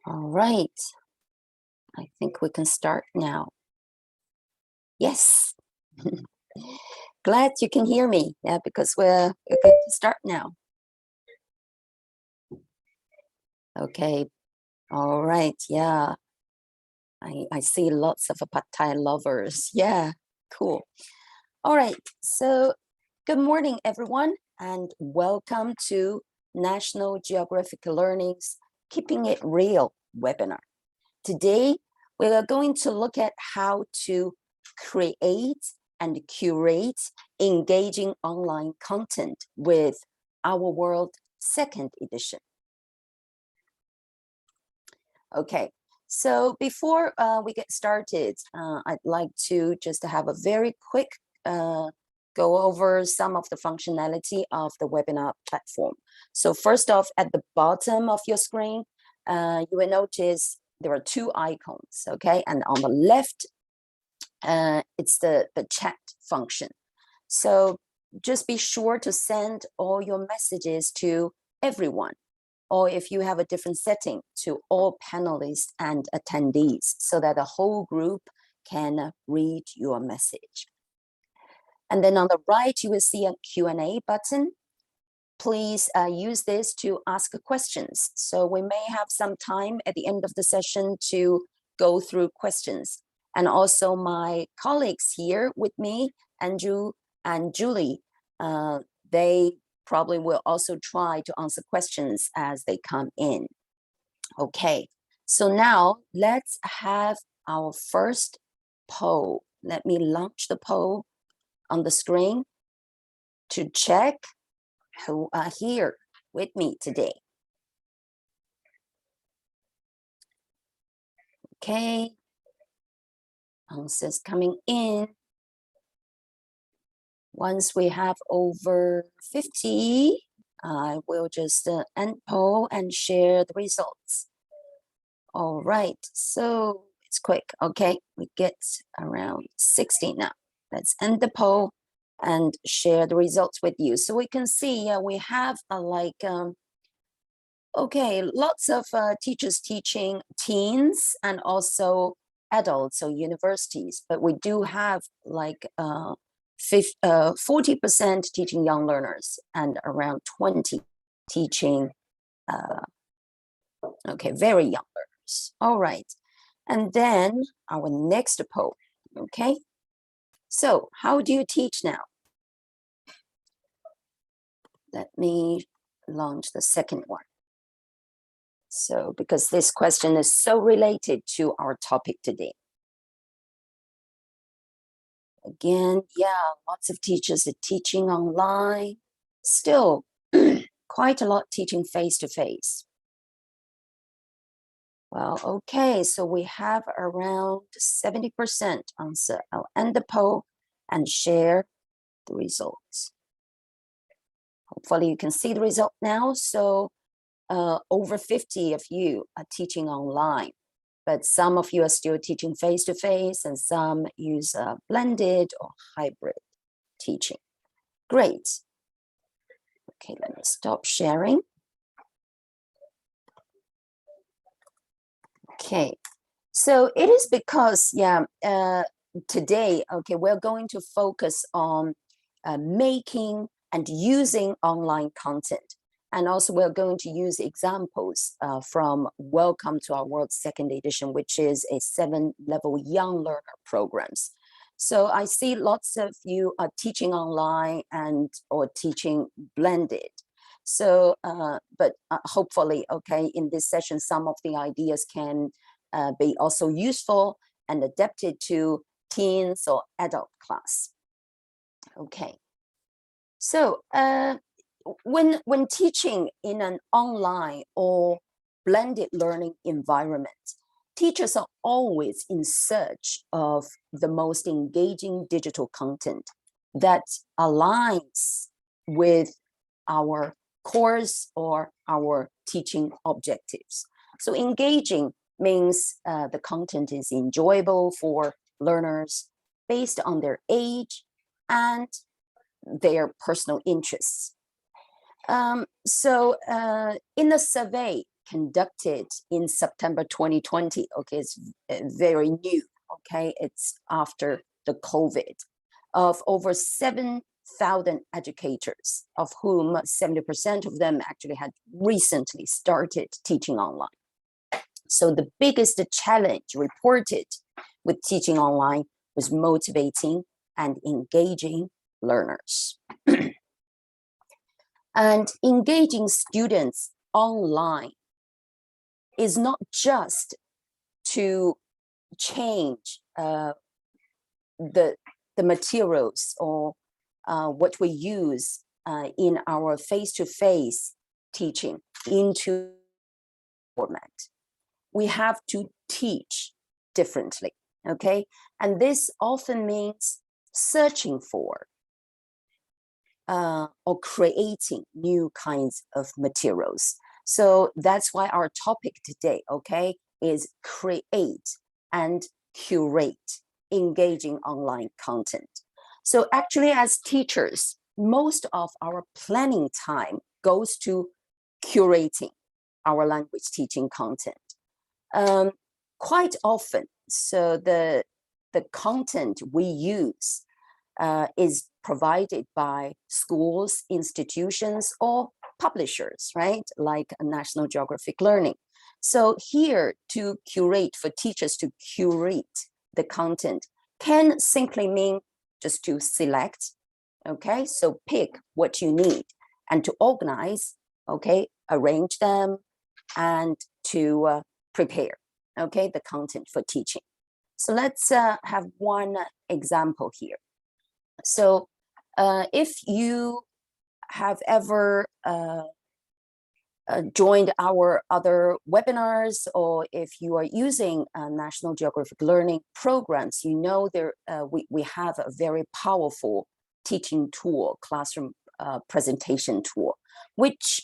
All right. I think we can start now. Yes. Glad you can hear me. Yeah, because we're going to start now. Okay. All right. Yeah. I see lots of pad thai lovers. Yeah. Cool. All right. So good morning, everyone, and welcome to National Geographic Learning's Keeping It Real webinar. Today, we are going to look at how to create and curate engaging online content with Our World second edition. Okay, so before we get started, I'd like to just have a very quick go over some of the functionality of the webinar platform. So first off, at the bottom of your screen, you will notice there are two icons, okay? And on the left, it's the chat function. So just be sure to send all your messages to everyone, or if you have a different setting, to all panelists and attendees, so that the whole group can read your message. And then on the right, you will see a Q&A button. Please use this to ask questions. So we may have some time at the end of the session to go through questions. And also my colleagues here with me, Andrew and Julie, they probably will also try to answer questions as they come in. Okay, so now let's have our first poll. Let me launch the poll on the screen to check who are here with me today. Okay, answers coming in. Once we have over 50, I will just end poll and share the results. All right, so it's quick. Okay, we get around 60 now. Let's end the poll and share the results with you. So we can see we have okay, lots of teachers teaching teens and also adults, so universities, but we do have 40% teaching young learners and around 20 teaching, okay, very young learners. All right, and then our next poll, okay? So how do you teach now? Let me launch the second one. So, because this question is so related to our topic today. Again, yeah, lots of teachers are teaching online. Still, quite a lot teaching face-to-face. Well, okay, so we have around 70% answer. I'll end the poll and share the results. Hopefully you can see the result now. So over 50 of you are teaching online, but some of you are still teaching face-to-face and some use blended or hybrid teaching. Great. Okay, let me stop sharing. Okay, so it is because, today, okay, we're going to focus on making and using online content. And also we're going to use examples from Welcome to Our World second edition, which is a 7-level young learner programs. So I see lots of you are teaching online and or teaching blended. So, but hopefully, okay, in this session, some of the ideas can be also useful and adapted to teens or adult class. Okay. So when teaching in an online or blended learning environment, teachers are always in search of the most engaging digital content that aligns with our course or our teaching objectives. So engaging means the content is enjoyable for learners based on their age and their personal interests. In the survey conducted in September 2020. Okay, it's very new. Okay, it's after the COVID, of over 7,000 educators, of whom 70% of them actually had recently started teaching online. So the biggest challenge reported with teaching online was motivating and engaging learners. And engaging students online is not just to change the materials or what we use in our face-to-face teaching into format. We have to teach differently, okay? And this often means searching for or creating new kinds of materials. So that's why our topic today, okay, is create and curate engaging online content. So actually, as teachers, most of our planning time goes to curating our language teaching content. Quite often, so the content we use is provided by schools, institutions, or publishers, right? Like National Geographic Learning. So here, to curate, for teachers to curate the content can simply mean just to select, okay? So pick what you need and to organize, okay? Arrange them and to prepare, okay? The content for teaching. So let's have one example here. So if you have ever joined our other webinars, or if you are using National Geographic Learning programs, you know we have a very powerful teaching tool, classroom presentation tool, which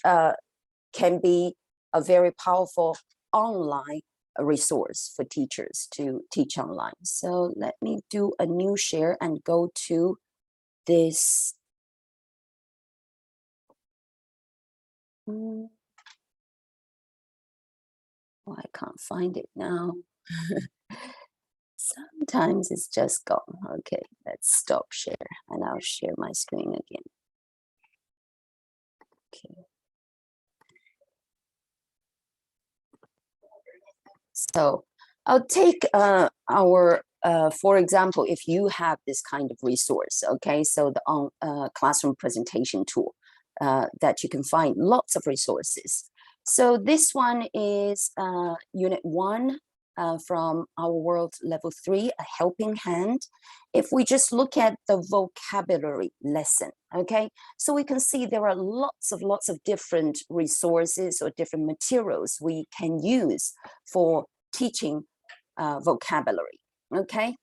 can be a very powerful online resource for teachers to teach online. So let me do a new share and go to this. Oh, I can't find it now. Sometimes it's just gone. Okay, let's stop share and I'll share my screen again. Okay. So I'll take for example, if you have this kind of resource, okay, so the classroom presentation tool that you can find lots of resources. So this one is Unit 1 from our World Level 3, A Helping Hand. If we just look at the vocabulary lesson, okay, so we can see there are lots of different resources or different materials we can use for teaching vocabulary, okay?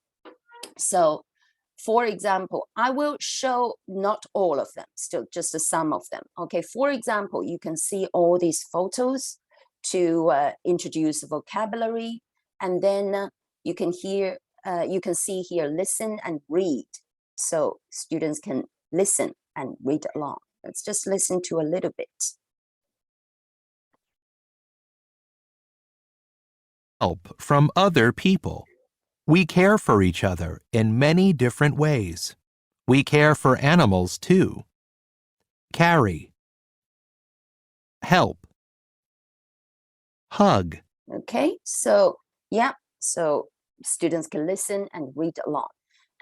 So for example, I will show not all of them, still just some of them, okay? For example, you can see all these photos to introduce vocabulary, and then you can see here, listen and read. So students can listen and read along. Let's just listen to a little bit. Help from other people. We care for each other in many different ways. We care for animals too. Carry. Help. Hug. Okay, so yeah, so students can listen and read along.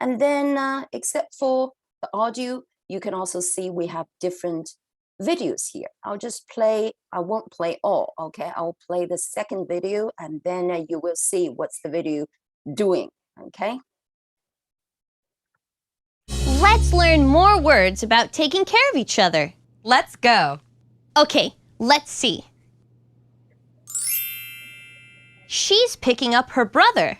And then except for the audio, you can also see we have different videos here. I'll just play, I won't play all, okay? I'll play the second video and then you will see what's the video doing, okay? Let's learn more words about taking care of each other. Let's go. Okay, let's see. She's picking up her brother.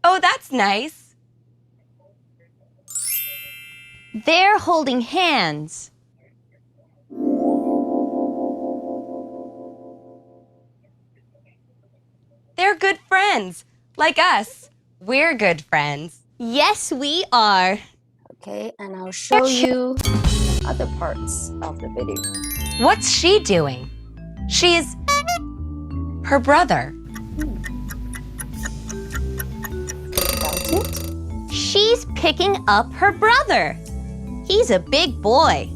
Oh, that's nice. They're holding hands. They're good friends, like us. We're good friends. Yes, we are. Okay, and I'll show you other parts of the video. What's she doing? She's her brother. About it. She's picking up her brother. He's a big boy.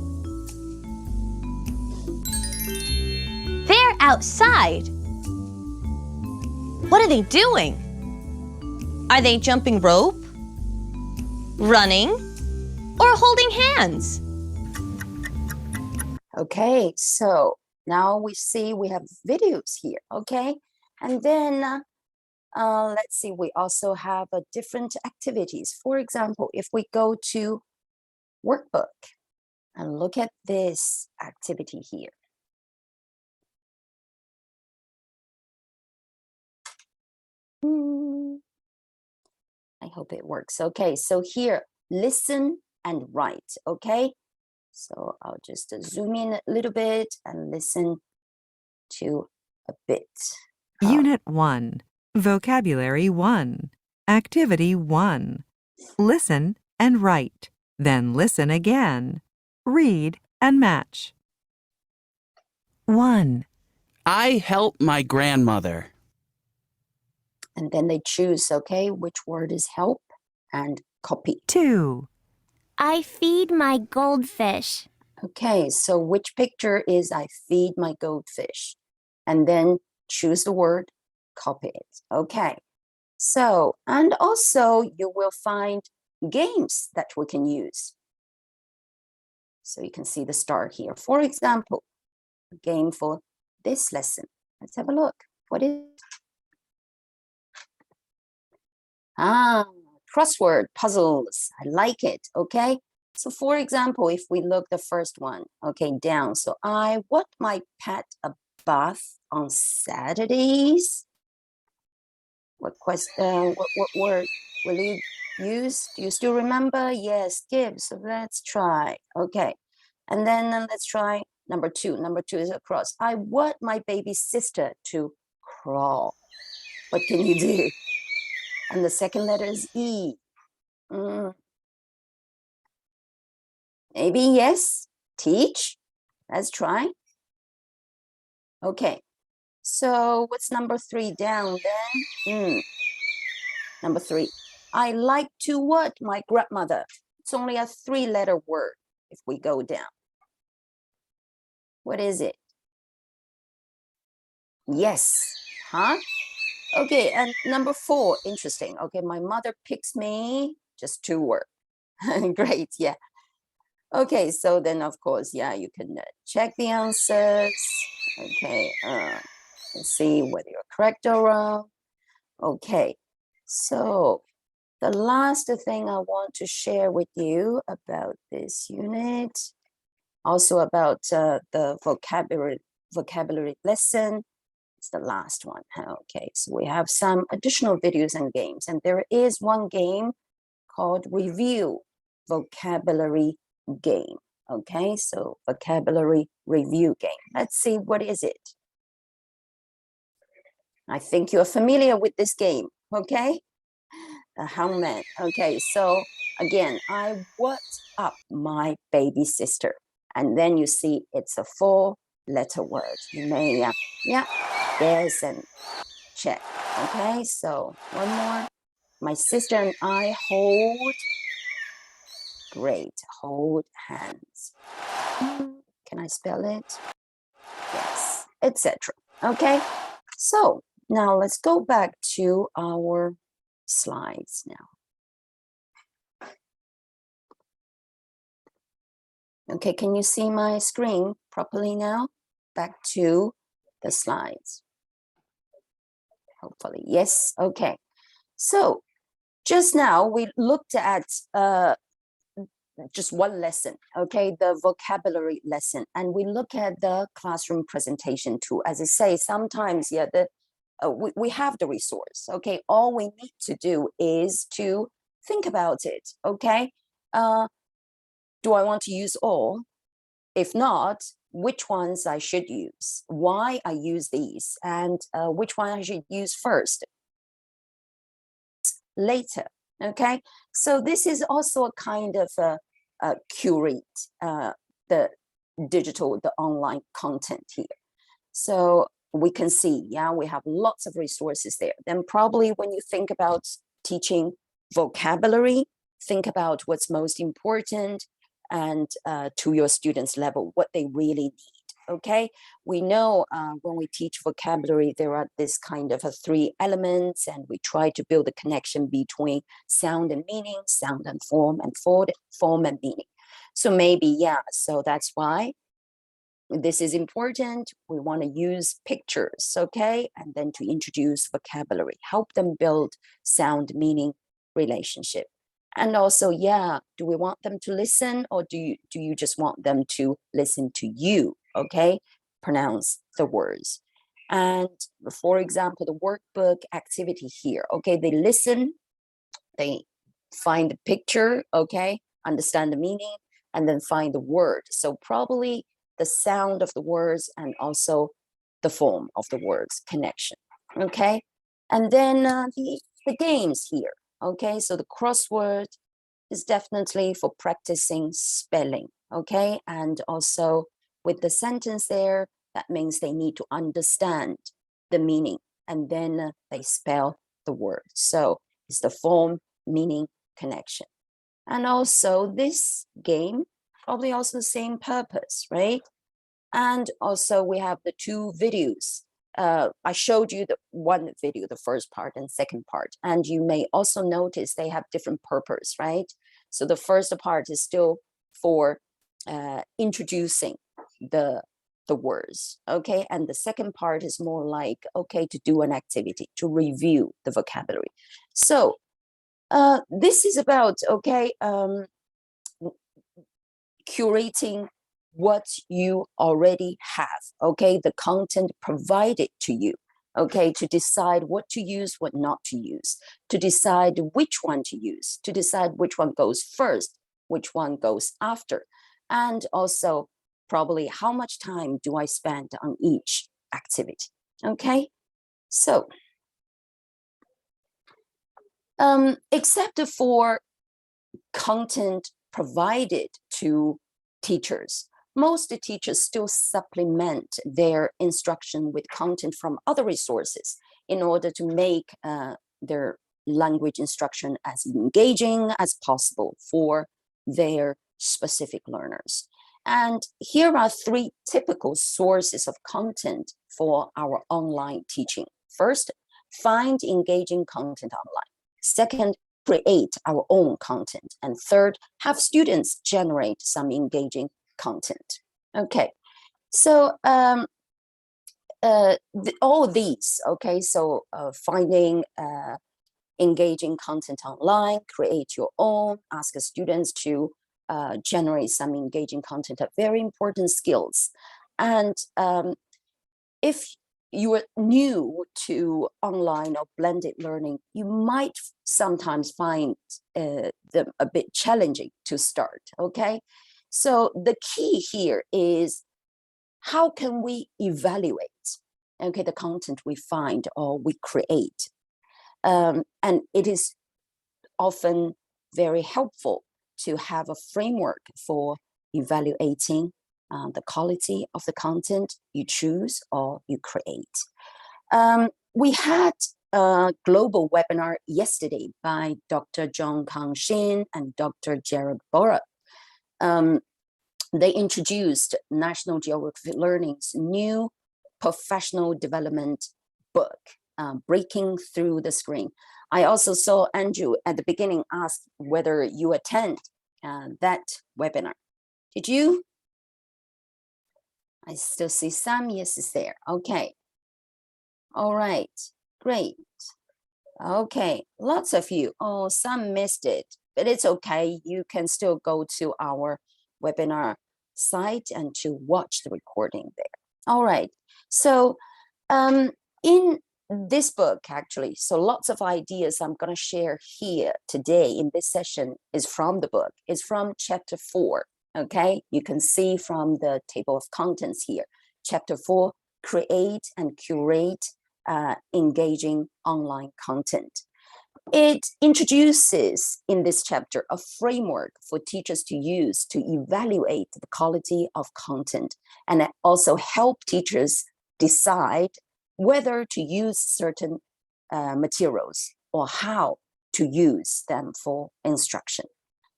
They're outside. What are they doing? Are they jumping rope, running, or holding hands? Okay, so now we see we have videos here, okay? And then let's see, we also have different activities. For example, if we go to workbook and look at this activity here. I hope it works. Okay, so here, listen and write, okay? So I'll just zoom in a little bit and listen to a bit. Unit 1, Vocabulary 1, Activity 1. Listen and write, then listen again. Read and match. 1, I help my grandmother. And then they choose, okay, which word is help and copy. 2, I feed my goldfish. Okay, so which picture is I feed my goldfish? And then choose the word, copy it. Okay, so, and also you will find games that we can use. So you can see the start here. For example, a game for this lesson. Let's have a look. What is it? Crossword puzzles. I like it. Okay. So for example, if we look the first one, okay, down. So I want my pet a bath on Saturdays. What question? What word will you use? Do you still remember? Yes, give. So let's try. Okay, and then let's try number 2. Number 2 is across. I want my baby sister to crawl. What can you do? And the second letter is E. Maybe yes, teach. Let's try. Okay, so what's number 3 down then? Number 3, I like to what? My grandmother. It's only a 3-letter word if we go down. What is it? Yes, huh? Okay, and number 4, interesting. Okay, my mother picks me, just 2 words. Great, yeah. Okay, so then of course, yeah, you can check the answers. Okay, let's see whether you're correct or wrong. Okay, so the last thing I want to share with you about this unit, also about the vocabulary lesson, it's the last one. Okay, so we have some additional videos and games, and there is one game called Review Vocabulary Game. Okay, so vocabulary review game. Let's see, what is it? I think you're familiar with this game, okay? The hangman. Okay, so again, I what up my baby sister. And then you see it's a 4-letter word. You may, yeah, guess and check. Okay, so one more. My sister and I hold, great, hold hands. Can I spell it? Yes, etc. Okay, so now let's go back to our slides now. Okay, can you see my screen properly now? Back to the slides. Hopefully, yes, okay. So just now we looked at just one lesson, okay, the vocabulary lesson, and we look at the classroom presentation too. As I say, sometimes, yeah, we have the resource, okay? All we need to do is to think about it, okay? Do I want to use all? If not, which ones I should use? Why I use these? And which one I should use first? Later, okay? So this is also a kind of a curate, the the online content here. So we can see, yeah, we have lots of resources there. Then probably when you think about teaching vocabulary, think about what's most important and to your students' level, what they really need. Okay, we know when we teach vocabulary, there are this kind of three elements, and we try to build a connection between sound and meaning, sound and form and meaning. So maybe, yeah, so that's why this is important. We want to use pictures, okay? And then to introduce vocabulary, help them build sound, meaning, relationship. And also, yeah, do we want them to listen, or do you just want them to listen to you, okay? Pronounce the words. And for example, the workbook activity here, okay? They listen, they find the picture, okay? Understand the meaning, and then find the word. So probably the sound of the words and also the form of the words connection, okay? And then the games here, okay? So the crossword is definitely for practicing spelling, okay? And also with the sentence there, that means they need to understand the meaning, and then they spell the word. So it's the form, meaning, connection. And also this game, probably also the same purpose, right? And also we have the two videos. I showed you the one video, the first part and second part, and you may also notice they have different purpose, right? So the first part is still for introducing the words, okay? And the second part is more like, okay, to do an activity, to review the vocabulary. So this is about, okay, curating what you already have, okay, the content provided to you, okay, to decide what to use, what not to use, to decide which one to use, to decide which one goes first, which one goes after, and also probably how much time do I spend on each activity, okay? So, except for content provided to teachers, most teachers still supplement their instruction with content from other resources in order to make their language instruction as engaging as possible for their specific learners. And here are three typical sources of content for our online teaching. First, find engaging content online. Second, create our own content. And third, have students generate some engaging content. Okay, so all these, okay, so finding engaging content online, create your own, ask students to generate some engaging content are very important skills. And if you are new to online or blended learning, you might sometimes find them a bit challenging to start, okay? So the key here is how can we evaluate, okay, the content we find or we create? And it is often very helpful to have a framework for evaluating the quality of the content you choose or you create. We had a global webinar yesterday by Dr. John Kang-shin and Dr. Jared Bora. They introduced National Geographic Learning's new professional development book, Breaking Through the Screen. I also saw Andrew at the beginning ask whether you attend that webinar. Did you? I still see some yeses there. Okay. All right. Great. Okay. Lots of you. Oh, some missed it, but it's okay. You can still go to our webinar site and to watch the recording there. All right. So in this book, actually, so lots of ideas I'm going to share here today in this session is from the book. It's from chapter 4. Okay, you can see from the table of contents here. Chapter 4, create and curate engaging online content. It introduces in this chapter a framework for teachers to use to evaluate the quality of content and also help teachers decide whether to use certain materials or how to use them for instruction.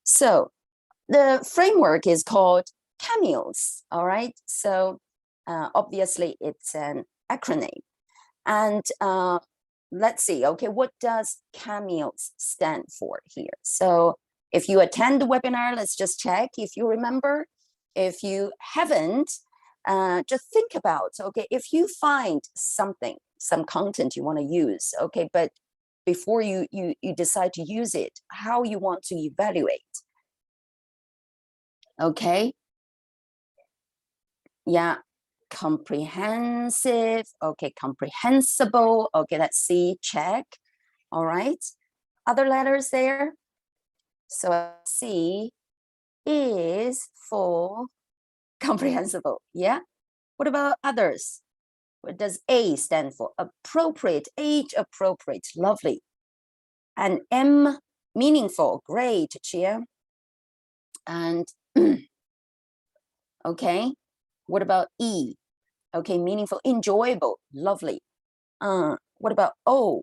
So the framework is called CAMEOS, all right? So obviously it's an acronym. And let's see, okay, what does CAMEOS stand for here? So if you attend the webinar, let's just check if you remember. If you haven't, just think about, okay, if you find something, some content you want to use, okay, but before you decide to use it, how you want to evaluate, okay? Yeah, comprehensive, okay, comprehensible, okay, let's see, check, all right. Other letters there? So C is for comprehensible, yeah? What about others? What does A stand for? Appropriate, age appropriate, lovely. And M, meaningful, great, Chia. And okay, what about E? Okay, meaningful, enjoyable, lovely. What about O?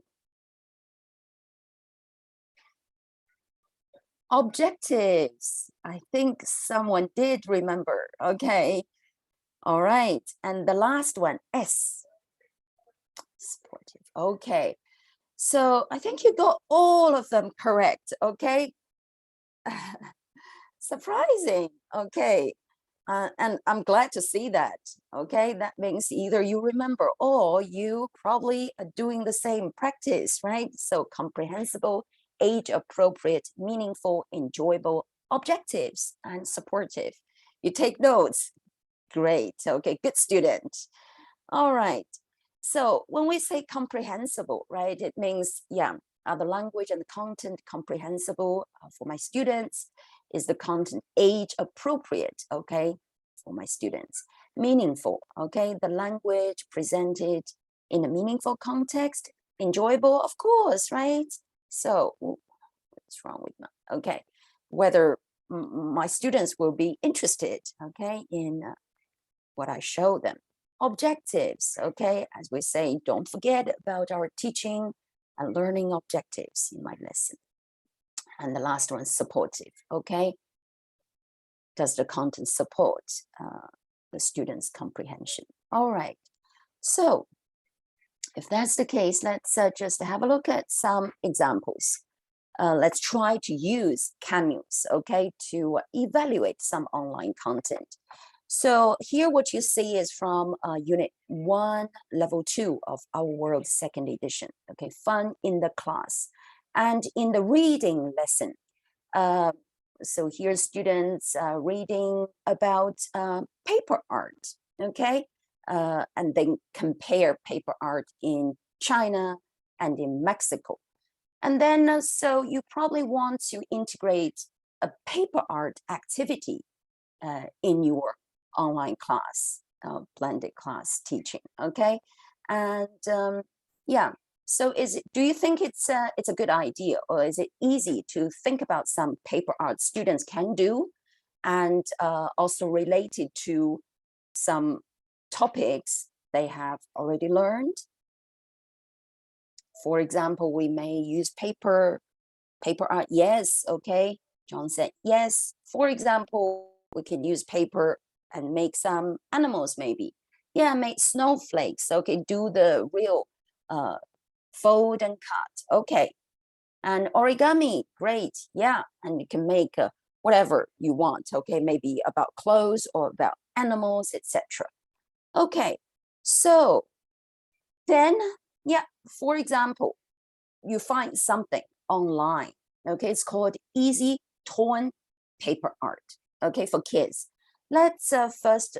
Objectives. I think someone did remember. Okay. All right. And the last one, S. Supportive. Okay. So I think you got all of them correct. Okay. Surprising. Okay. And I'm glad to see that. Okay. That means either you remember or you probably are doing the same practice, right? So comprehensible, age appropriate, meaningful, enjoyable, objectives, and supportive. You take notes. Great. Okay. Good student. All right. So when we say comprehensible, right, it means, yeah, the language and the content comprehensible for my students. Is the content age appropriate, okay, for my students? Meaningful, okay, the language presented in a meaningful context. Enjoyable, of course, right? So what's wrong with my, okay, whether my students will be interested, okay, in what I show them. Objectives, okay, as we say, don't forget about our teaching and learning objectives in my lesson. And the last one, supportive, okay? Does the content support the student's comprehension? All right, so if that's the case, let's just have a look at some examples. Let's try to use CAMEOS, okay, to evaluate some online content. So here what you see is from Unit 1, Level 2 of Our World Second Edition, okay, Fun in the Class. And in the reading lesson, so here students reading about paper art, okay? And then compare paper art in China and in Mexico. And then, so you probably want to integrate a paper art activity in your online class, blended class teaching, okay? And yeah, so do you think it's a good idea, or is it easy to think about some paper art students can do and also related to some topics they have already learned? For example, we may use paper art. Yes, okay. John said yes. For example, we can use paper and make some animals maybe. Yeah, make snowflakes. Okay, do the real fold and cut. Okay, and origami, great. Yeah, and you can make whatever you want. Okay, maybe about clothes or about animals, etc. Okay, so then, yeah, for example, you find something online. Okay, it's called easy torn paper art. Okay, for kids. Let's first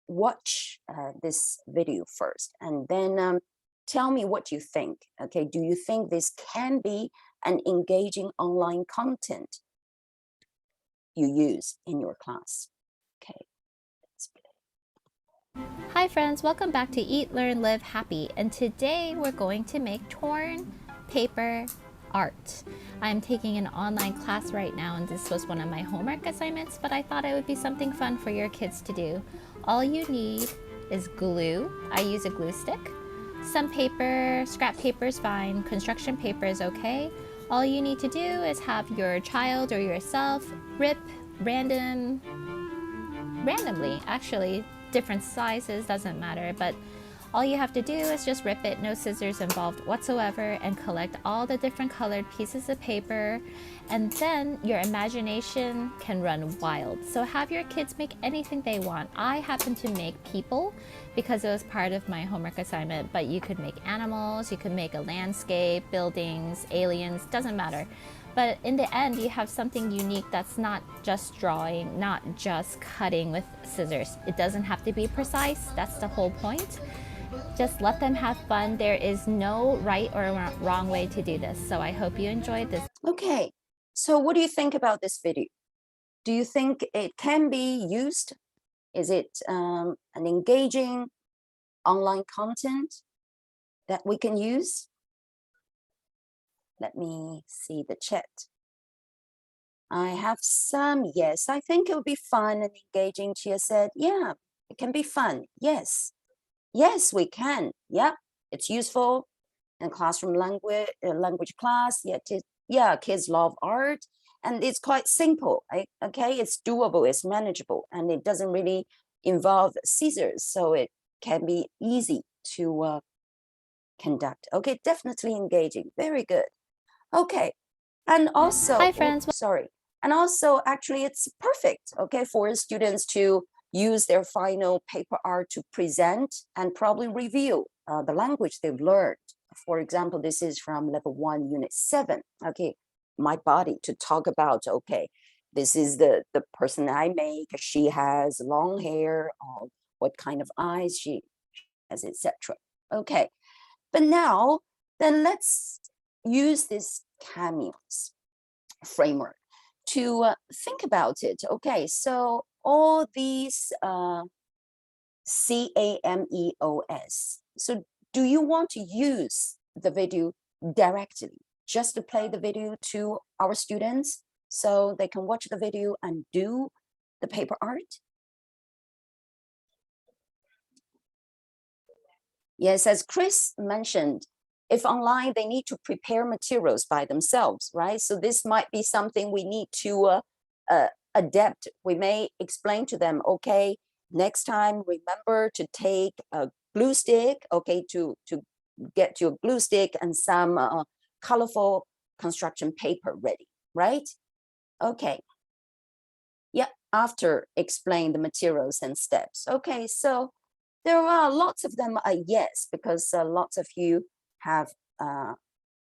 watch this video first, and then tell me what you think. Okay, do you think this can be an engaging online content you use in your class? Okay, let's play. Hi friends, welcome back to Eat, Learn, Live Happy, and today we're going to make torn paper art. I'm taking an online class right now, and this was one of my homework assignments, but I thought it would be something fun for your kids to do. All you need is glue. I use a glue stick. Some paper, scrap paper is fine, construction paper is okay. All you need to do is have your child or yourself rip randomly, actually, different sizes, doesn't matter, but all you have to do is just rip it, no scissors involved whatsoever, and collect all the different colored pieces of paper, and then your imagination can run wild. So have your kids make anything they want. I happen to make people because it was part of my homework assignment, but you could make animals, you could make a landscape, buildings, aliens, doesn't matter. But in the end, you have something unique that's not just drawing, not just cutting with scissors. It doesn't have to be precise, that's the whole point. Just let them have fun. There is no right or wrong way to do this. So I hope you enjoyed this. Okay, so what do you think about this video? Do you think it can be used? Is it an engaging online content that we can use? Let me see the chat. I have some, yes, I think it would be fun and engaging. Chia said, yeah, it can be fun. Yes, yes, we can. Yeah, it's useful in classroom language class. Yeah, kids love art, and it's quite simple. Okay, it's doable, it's manageable, and it doesn't really involve scissors, so it can be easy to conduct. Okay, definitely engaging. Very good. Okay, and also, Hi, friends. sorry, and also actually it's perfect. Okay, for students to use their final paper art to present and probably review the language they've learned. For example, this is from level 1, unit 7. Okay, my body, to talk about, okay, this is the person I make. She has long hair, what kind of eyes she has, etc. Okay, but now then let's use this CAMEOS framework to think about it. Okay, so all these CAMEOS. So do you want to use the video directly, just to play the video to our students so they can watch the video and do the paper art? Yes, as Chris mentioned, if online, they need to prepare materials by themselves, right? So this might be something we need to adapt. We may explain to them, okay, next time, remember to take a glue stick, okay, to get your glue stick and some colorful construction paper ready, right? Okay. Yeah, after explain the materials and steps. Okay, so there are lots of them are yes, because lots of you have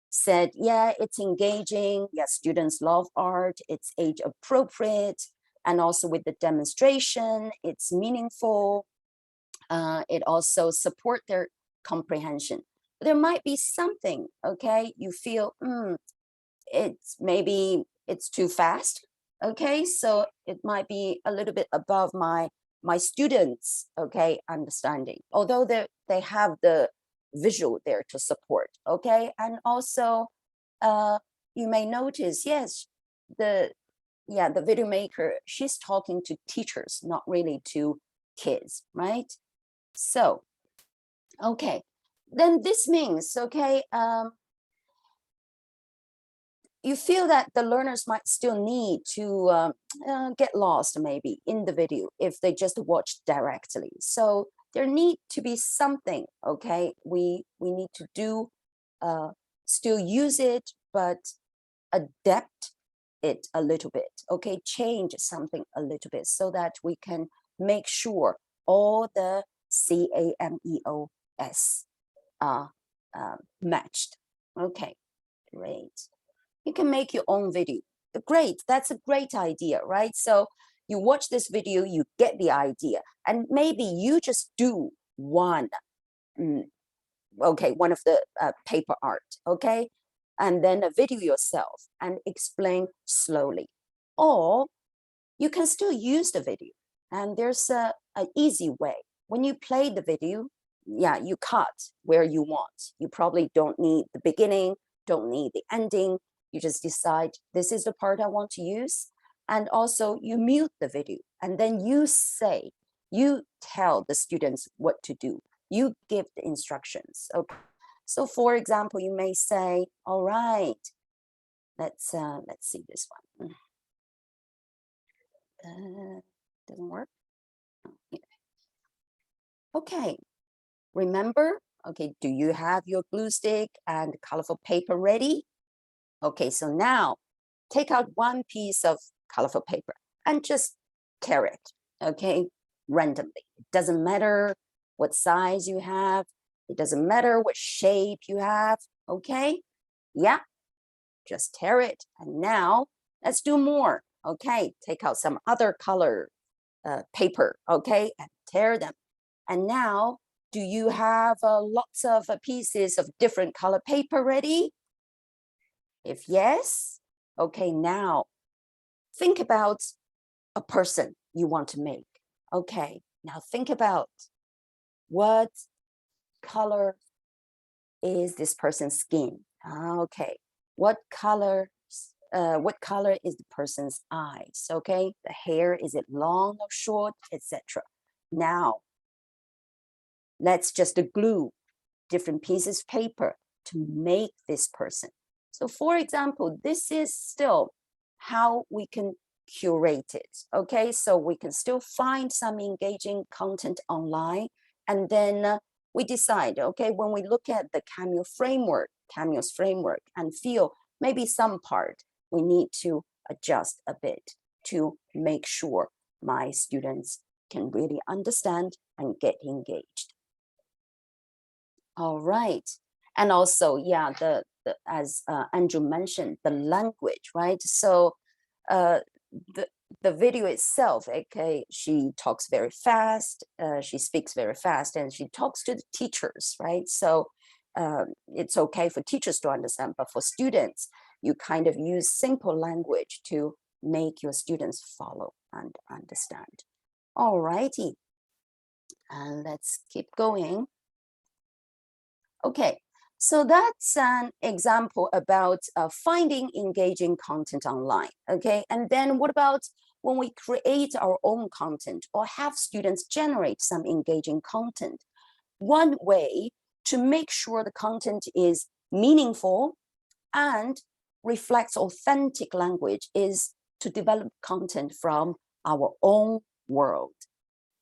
said, yeah, it's engaging. Yeah, students love art. It's age appropriate. And also with the demonstration, it's meaningful. It also support their comprehension. There might be something, okay, you feel, maybe it's too fast. Okay, so it might be a little bit above my students, okay, understanding, although they have the visual there to support. Okay, and also you may notice, yes, the video maker, she's talking to teachers, not really to kids, right? So okay, then this means, okay, you feel that the learners might still need to get lost maybe in the video if they just watch directly. So there need to be something, okay, we need to do, still use it, but adapt it a little bit, okay, change something a little bit so that we can make sure all the CAMEOS are matched. Okay, great. You can make your own video. Great, that's a great idea, right? So you watch this video, you get the idea, and maybe you just do one, one of the paper art, okay? And then a video yourself and explain slowly. Or you can still use the video, and there's an easy way. When you play the video, yeah, you cut where you want. You probably don't need the beginning don't need the ending. You just decide this is the part I want to use. And also you mute the video and then you tell the students what to do. You give the instructions. Okay. So for example, you may say, all right, let's see this one. Doesn't work. Yeah. Okay, remember, okay, do you have your glue stick and colorful paper ready? Okay, so now take out one piece of colorful paper and just tear it, okay, randomly. It doesn't matter what size you have. It doesn't matter what shape you have, okay? Yeah, just tear it. And now let's do more, okay? Take out some other color paper, okay, and tear them. And now, do you have lots of pieces of different color paper ready? If yes, okay, now think about a person you want to make. Okay, now think about what color is this person's skin? Okay, what color is the person's eyes? Okay, the hair, is it long or short, etc. Now, let's just glue different pieces of paper to make this person. So for example, this is still how we can curate it. Okay, so we can still find some engaging content online, and then we decide, okay, when we look at the CAMEOS framework, and feel maybe some part we need to adjust a bit to make sure my students can really understand and get engaged. All right. And also, yeah, as Andrew mentioned, the language, right? So the video itself, okay, she talks very fast, she speaks very fast, and she talks to the teachers, right? So it's okay for teachers to understand, but for students, you kind of use simple language to make your students follow and understand. All righty. And let's keep going. Okay, so that's an example about finding engaging content online, okay? And then what about when we create our own content or have students generate some engaging content? One way to make sure the content is meaningful and reflects authentic language is to develop content from our own world.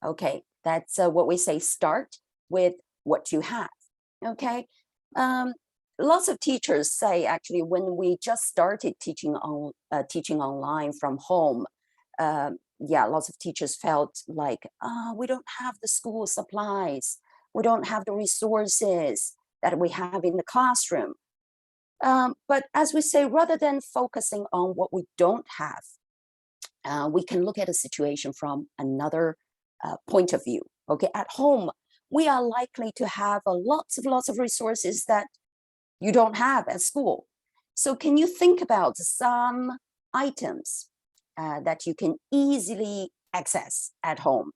Okay, that's what we say, start with what you have. Okay, lots of teachers say actually when we just started teaching online from home, yeah, lots of teachers felt like we don't have the school supplies, we don't have the resources that we have in the classroom. But as we say, rather than focusing on what we don't have, we can look at a situation from another point of view. Okay, at home, we are likely to have lots of resources that you don't have at school. So can you think about some items that you can easily access at home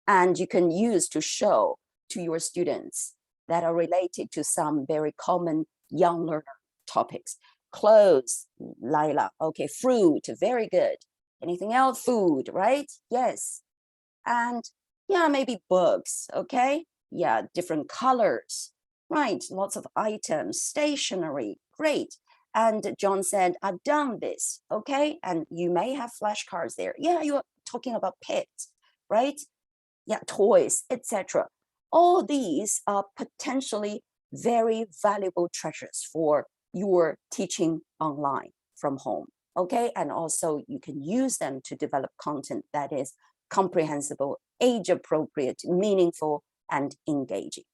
and you can use to show to your students that are related to some very common young learner topics? Clothes, Laila, okay, fruit, very good. Anything else? Food, right? Yes. And yeah, maybe books, okay? Yeah, different colors, right? Lots of items, stationery, great. And John said, I've done this, okay? And you may have flashcards there. Yeah, you're talking about pets, right? Yeah, toys, etc. All these are potentially very valuable treasures for your teaching online from home, okay? And also you can use them to develop content that is comprehensible, age-appropriate, meaningful, and engaging.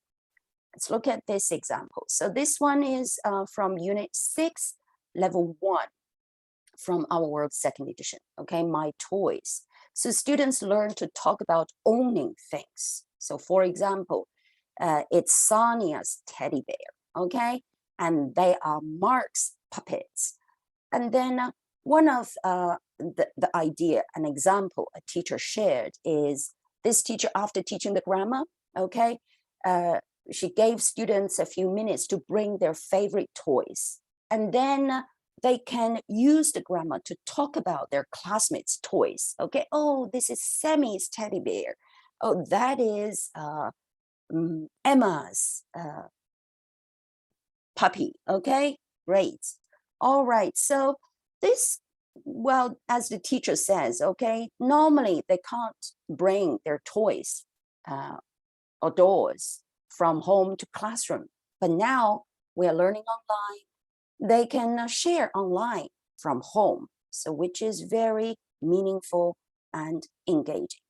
Let's look at this example. So this one is from Unit 6, Level 1, from Our World Second Edition, okay, My Toys. So students learn to talk about owning things. So for example, it's Sonia's teddy bear, okay? And they are Mark's puppets. And then one of the idea, an example a teacher shared is this teacher, after teaching the grammar, okay, she gave students a few minutes to bring their favorite toys. and then they can use the grammar to talk about their classmates' toys. Okay, oh, this is Sammy's teddy bear. Oh, that is Emma's puppy. Okay, great. All right, so this, well, as the teacher says, okay, normally they can't bring their toys or dolls from home to classroom, but now we are learning online. They can share online from home, so which is very meaningful and engaging.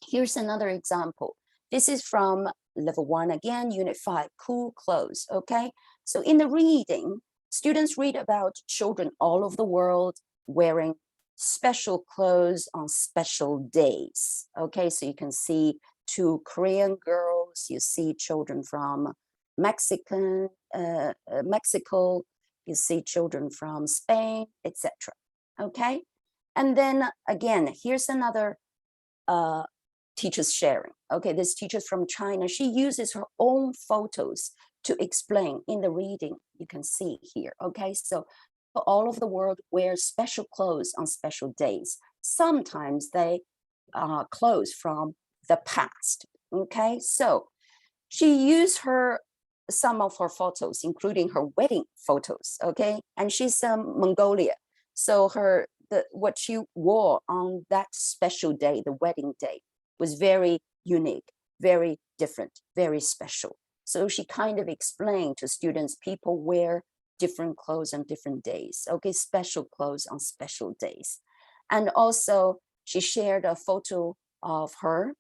Here's another example. This is from level 1 again, unit 5, cool clothes. Okay, so in the reading, students read about children all over the world wearing special clothes on special days. Okay, so you can see 2 Korean girls, you see children from Mexico, you see children from Spain, etc. Okay, and then again, here's another teachers sharing. Okay, this teacher from China, she uses her own photos to explain in the reading. You can see here. Okay, so all over the world wear special clothes on special days. Sometimes they are clothes from the past. Okay, so she used some of her photos, including her wedding photos. Okay, and she's Mongolia, so what she wore on that special day, the wedding day, was very unique, very different, very special. So she kind of explained to students, people wear different clothes on different days. Okay, special clothes on special days. And also she shared a photo of her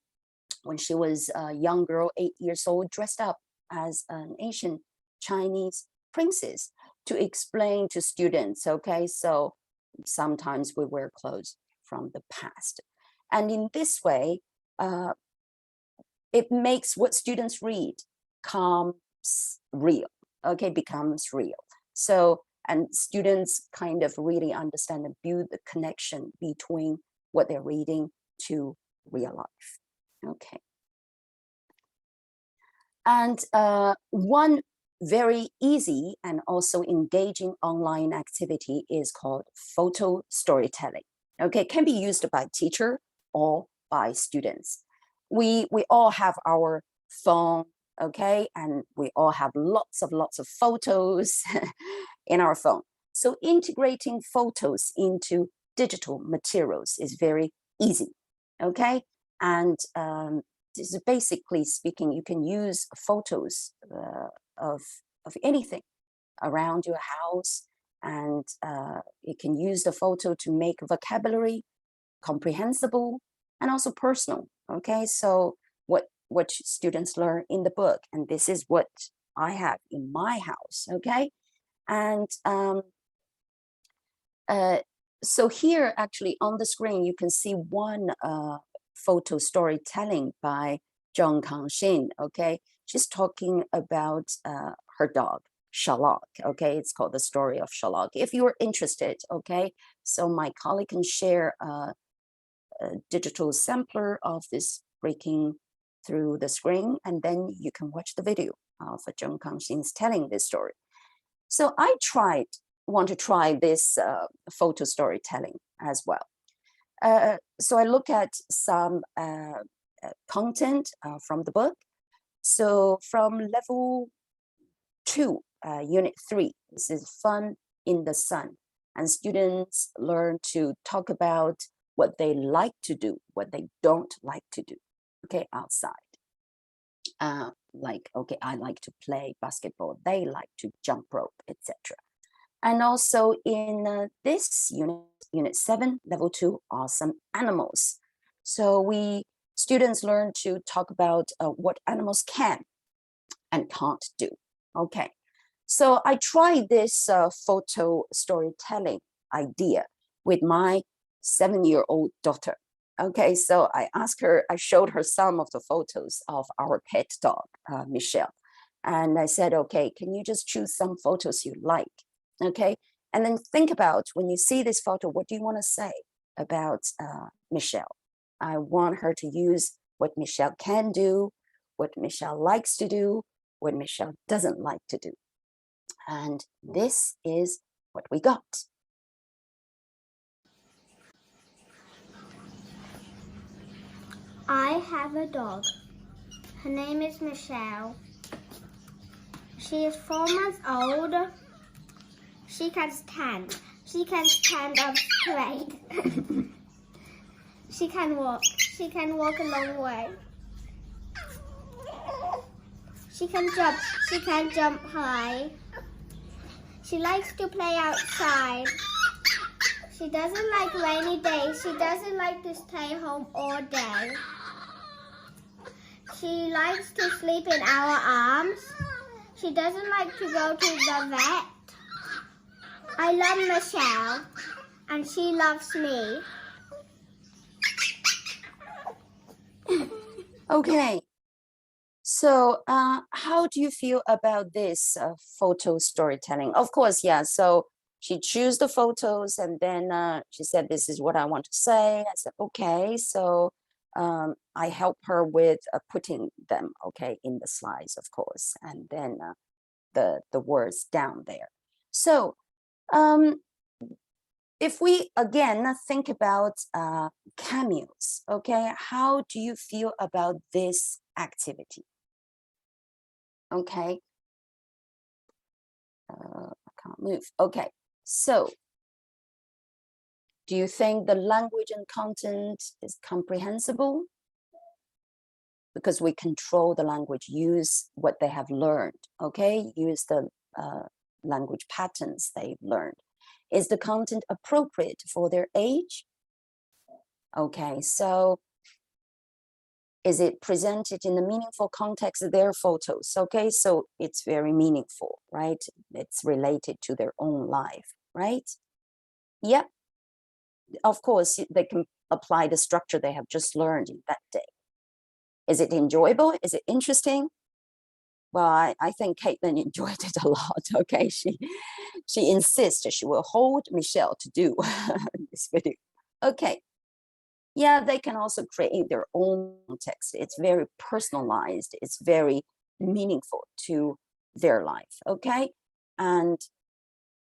when she was a young girl, 8 years old, dressed up as an ancient Chinese princess to explain to students. Okay, so sometimes we wear clothes from the past. And in this way, it makes what students read comes real, okay, becomes real. So, and students kind of really understand and build the connection between what they're reading to real life, okay. And one very easy and also engaging online activity is called photo storytelling. Okay, it can be used by teacher or by students. We all have our phone, okay, and we all have lots of photos in our phone. So integrating photos into digital materials is very easy, okay, and this is basically speaking, you can use photos of anything around your house, and you can use the photo to make vocabulary comprehensible and also personal. Okay, so what students learn in the book, and this is what I have in my house. Okay, and so here actually on the screen you can see one photo storytelling by Zheng Kangxin. Okay, she's talking about her dog Shalok. Okay, it's called The Story of Shalok. If you're interested, okay, so my colleague can share a digital sampler of this breaking through the screen, and then you can watch the video of Zheng Kangxin's telling this story. So I want to try this photo storytelling as well. So I look at some content from the book. So from level 2, unit 3, this is fun in the sun. And students learn to talk about what they like to do, what they don't like to do, okay, outside. Like, okay, I like to play basketball, they like to jump rope, etc. And also in this unit 7, level 2, awesome animals. So students learn to talk about what animals can and can't do. Okay, so I tried this photo storytelling idea with my 7-year-old daughter. Okay, so I showed her some of the photos of our pet dog, Michelle. And I said, okay, can you just choose some photos you like? Okay, and then think about when you see this photo, what do you want to say about Michelle? I want her to use what Michelle can do, what Michelle likes to do, what Michelle doesn't like to do. And this is what we got. I have a dog. Her name is Michelle. She is 4 months old. She can stand. She can stand up straight. She can walk. She can walk a long way. She can jump. She can jump high. She likes to play outside. She doesn't like rainy days. She doesn't like to stay home all day. She likes to sleep in our arms. She doesn't like to go to the vet. I love Michelle, and she loves me. Okay. So how do you feel about this photo storytelling? Of course, yeah. So she chose the photos and then she said, this is what I want to say. I said, okay. So I help her with putting them, okay, in the slides, of course, and then the words down there. So if we again think about CAMEOS, okay, how do you feel about this activity? Okay, I can't move. Okay, so do you think the language and content is comprehensible? Because we control the language, use what they have learned, okay? Use the language patterns they've learned. Is the content appropriate for their age? Okay, so is it presented in the meaningful context of their photos? Okay, so it's very meaningful, right? It's related to their own life, right? Yep. Of course, they can apply the structure they have just learned in that day. Is it enjoyable? Is it interesting? Well, I think Caitlin enjoyed it a lot. Okay, she insists she will hold Michelle to do this video. Okay. Yeah, they can also create their own text. It's very personalized. It's very meaningful to their life, okay? And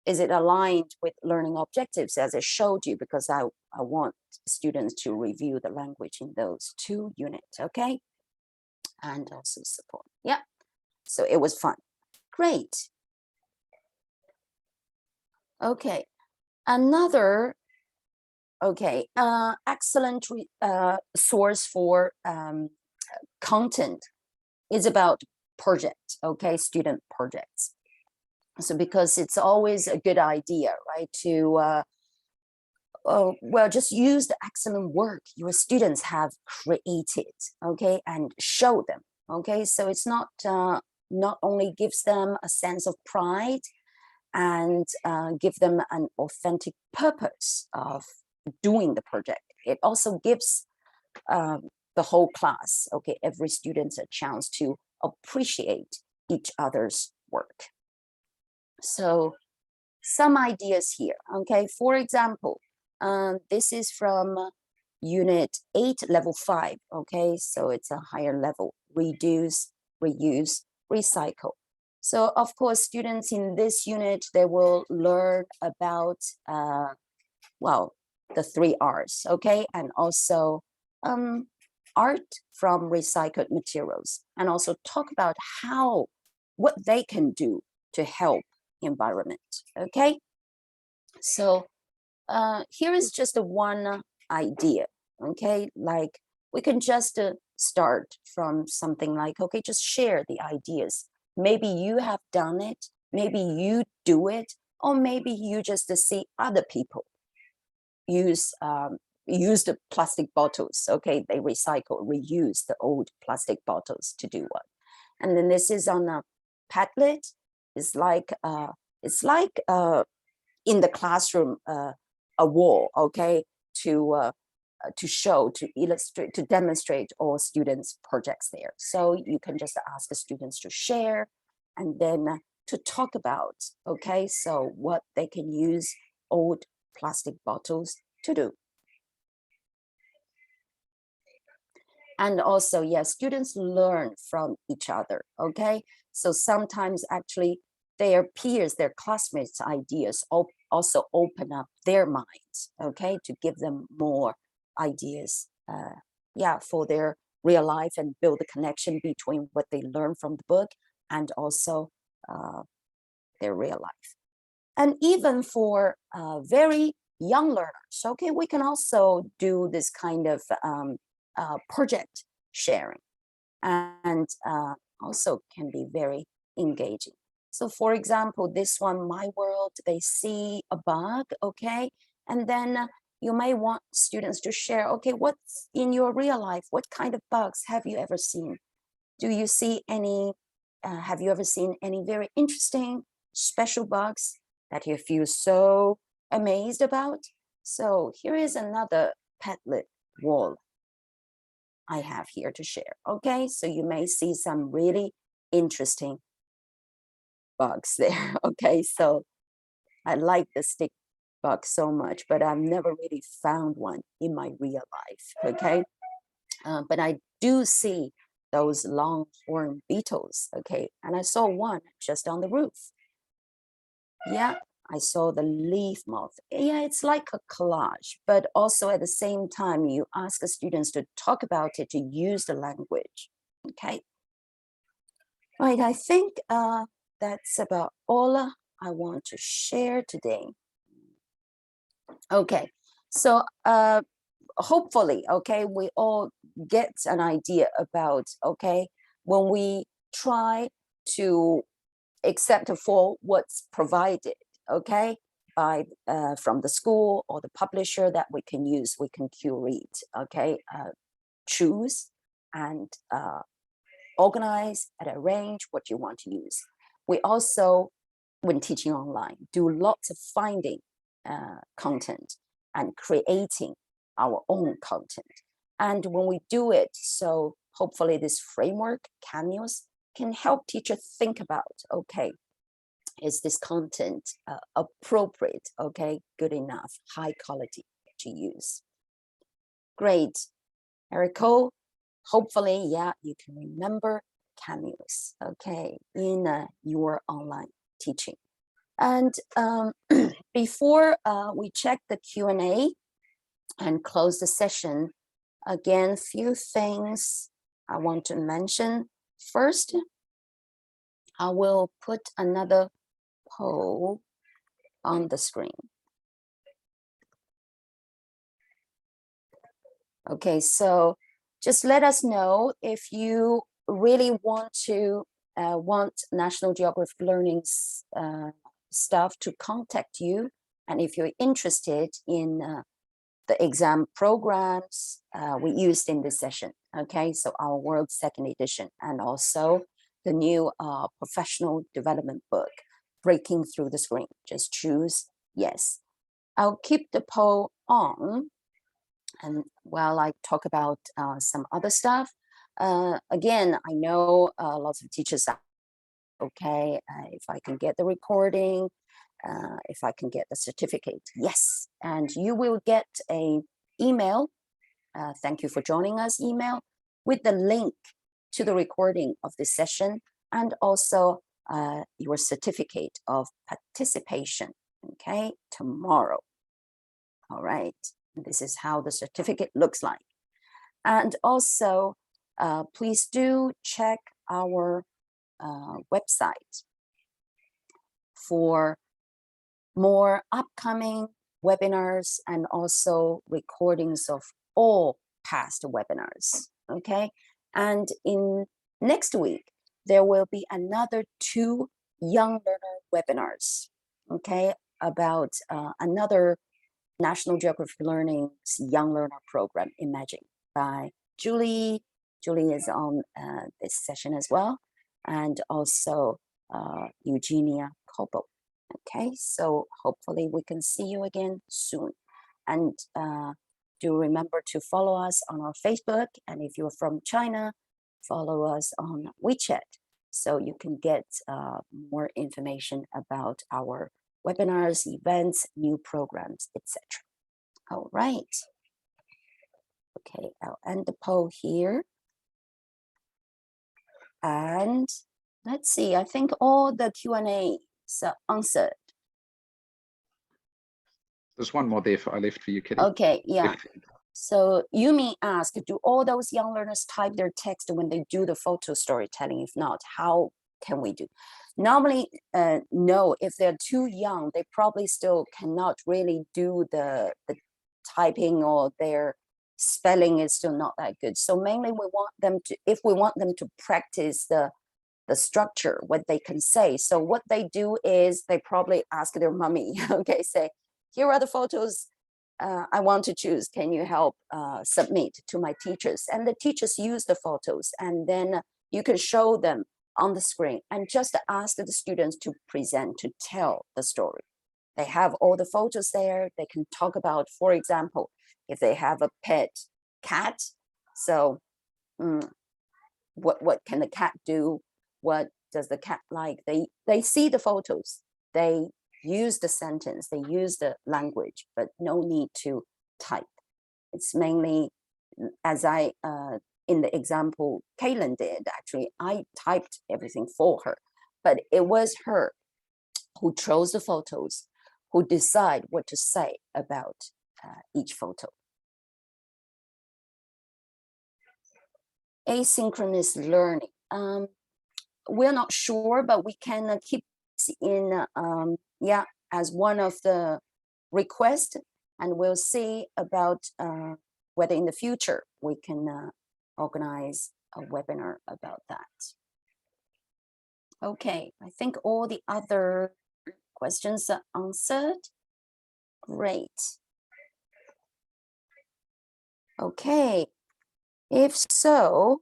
is it aligned with learning objectives as I showed you? Because I want students to review the language in those 2 units, okay? And also support, yeah. So it was fun, great. Okay, another okay, excellent source for content is about project, okay, student projects. So because it's always a good idea, right, to well, just use the excellent work your students have created, okay, and show them, okay. So it's not only gives them a sense of pride and give them an authentic purpose of doing the project. It also gives the whole class, okay, every student a chance to appreciate each other's work. So some ideas here, okay. For example, this is from Unit 8, Level 5, okay. So it's a higher level, reduce, reuse, recycle. So of course, students in this unit, they will learn about, well, the 3 R's, okay, and also art from recycled materials, and also talk about what they can do to help environment, okay. So here is just one idea, okay, like we can just start from something like, okay, just share the ideas. Maybe you have done it, maybe you do it, or maybe you just see other people use the plastic bottles, okay, they recycle, reuse the old plastic bottles to do what. And then this is on a Padlet. It's like in the classroom a wall, okay, to show, to illustrate, to demonstrate all students' projects there. So you can just ask the students to share and then to talk about, okay, so what they can use old plastic bottles to do. And also, yes, students learn from each other, okay? So sometimes actually their peers, their classmates' ideas also open up their minds, okay, to give them more ideas, yeah, for their real life and build a connection between what they learn from the book and also their real life. And even for very young learners, okay, we can also do this kind of project sharing, and also can be very engaging. So for example, this one, My World, they see a bug, okay, and then you may want students to share, okay, what's in your real life? What kind of bugs have you ever seen? Do you see any, have you ever seen any very interesting, special bugs that you feel so amazed about? So here is another Padlet wall I have here to share, okay? So you may see some really interesting bugs there, okay? So I like the stick bug so much, but I've never really found one in my real life, okay? But I do see those longhorn beetles, okay? And I saw one just on the roof. Yeah, I saw the leaf moth. Yeah, it's like a collage, but also at the same time, you ask the students to talk about it, to use the language, okay? Right, I think that's about all I want to share today. Okay, so hopefully, okay, we all get an idea about, okay, when we try to accept for what's provided, okay, by from the school or the publisher that we can use, we can curate, okay, choose and organize and arrange what you want to use. We also, when teaching online, do lots of finding content and creating our own content. And when we do it, so hopefully this framework, CAMEOS, can help teachers think about, okay, is this content appropriate, okay, good enough, high quality to use? Great, Erico, hopefully, yeah, you can remember CAMEOS, okay, in your online teaching. And before we check the Q&A and close the session, again, few things I want to mention. First, I will put another poll on the screen. Okay, so just let us know if you really want to want National Geographic Learning's staff to contact you, and if you're interested in the exam programs we used in this session. Okay, so our World Second Edition, and also the new professional development book, Breaking Through the Screen. Just choose yes. I'll keep the poll on, and while I talk about some other stuff, again, I know lots of teachers are okay, if I can get the recording, if I can get the certificate, yes. And you will get an email, thank you for joining us email, with the link to the recording of this session, and also your certificate of participation, okay, tomorrow. All right, this is how the certificate looks like. And also, please do check our website for more upcoming webinars and also recordings of all past webinars, okay? And in next week, there will be another 2 young learner webinars, okay, about another National Geographic Learning's Young Learner Program, Imagine, by Julie. Julie is on this session as well, and also Eugenia Kobo. Okay, so hopefully we can see you again soon. And do remember to follow us on our Facebook, and if you're from China, follow us on WeChat, so you can get more information about our webinars, events, new programs, etc. All right. Okay, I'll end the poll here. And Let's see, I think all the Q&A are answered. There's one more there I left for you, Kitty. Okay, yeah. If- So Yumi asked, do all those young learners type their text when they do the photo storytelling? If not, how can we do? Normally, no, if they're too young, they probably still cannot really do the typing, or their spelling is still not that good. So mainly we want them to, if we want them to practice the structure, what they can say. So what they do is they probably ask their mommy, okay, say, here are the photos I want to choose. Can you help submit to my teachers? And the teachers use the photos, and then you can show them on the screen and just ask the students to present, to tell the story. They have all the photos there. They can talk about, for example, if they have a pet cat. So what can the cat do? What does the cat like? They see the photos. They use the sentence, they use the language, but no need to type. It's mainly, as I, in the example Kaylin did, actually, I typed everything for her, but it was her who chose the photos, who decide what to say about each photo. Asynchronous learning. We're not sure, but we can keep in as one of the requests, and we'll see about whether in the future we can organize a webinar about that. Okay, I think all the other questions are answered. Great. Okay, if so,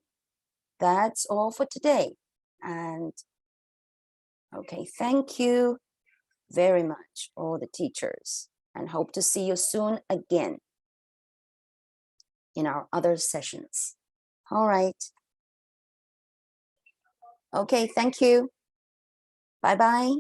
that's all for today. And okay, thank you very much, all the teachers, and hope to see you soon again in our other sessions. All right. Okay, thank you. Bye-bye.